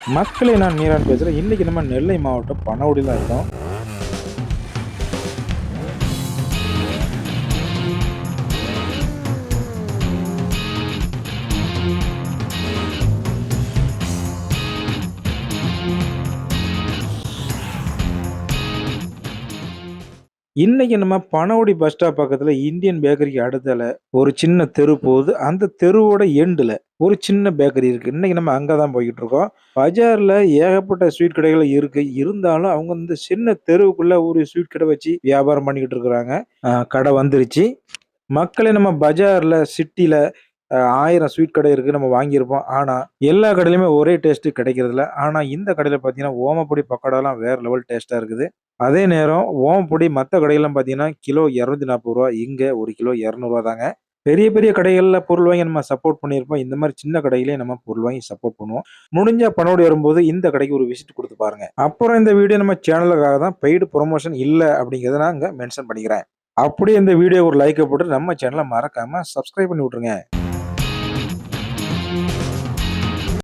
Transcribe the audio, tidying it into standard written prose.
மக்களே நான் மீரான் பேசுறேன். இன்னைக்கு நம்ம நெல்லை மாவட்டம் பனகுடியில இருக்கோம். இன்னைக்கு நம்ம பனகுடி பஸ் ஸ்டாப் பக்கத்துல இந்தியன் பேக்கரிக்கு அடுத்தால ஒரு சின்ன தெரு போகுது. அந்த தெருவோட எண்டுல ஒரு சின்ன பேக்கரி இருக்கு. இன்னைக்கு நம்ம அங்க தான் போய்க்கிட்டு இருக்கோம். பஜார்ல ஏகப்பட்ட ஸ்வீட் கடைகள் இருக்கு. இருந்தாலும் அவங்க இந்த சின்ன தெருவுக்குள்ள ஒரு ஸ்வீட் கடை வச்சு வியாபாரம் பண்ணிக்கிட்டு இருக்கிறாங்க. கடை வந்துருச்சு. மக்களே நம்ம பஜார்ல, சிட்டில 1000 ஸ்வீட் கடை இருக்கு. நம்ம வாங்கியிருப்போம். ஆனா, எல்லா கடையிலுமே ஒரே டேஸ்ட் கிடைக்கிறதில்ல. ஆனா, இந்த கடையில பார்த்தீங்கன்னா, ஓமப்பொடி பக்கோடாலாம் வேற லெவல் டேஸ்ட்டா இருக்குது. அதே நேரம் ஓமப்பொடி மத்த கடையெல்லாம் பார்த்தீங்கன்னா, கிலோ ரூ. 240. இங்க 1 கிலோ ரூ. 200 தாங்க. பெரிய, பெரிய கடைகள்ல பொருள் வாங்கி நம்ம சப்போர்ட் பண்ணியிருப்போம். இந்த மாரி சின்ன கடையிலே நம்ம பொருள் வாங்கி சப்போர்ட் பண்ணுவோம். முடிஞ்சா பணோடி வரும்போது இந்த கடைக்கு ஒரு விசிட் குடுத்து பாருங்க. அப்புறம் இந்த வீடியோ நம்ம சேனலுக்காக தான் பெய்டு புரமோஷன் இல்ல அப்படிங்கிறத நான் இங்க மென்ஷன் பண்ணிக்கிறேன். அப்படியே இந்த வீடியோ ஒரு லைக்க போட்டு நம்ம சேனல மறக்காம சப்ஸ்கிரைப் பண்ணி விட்டுருங்க.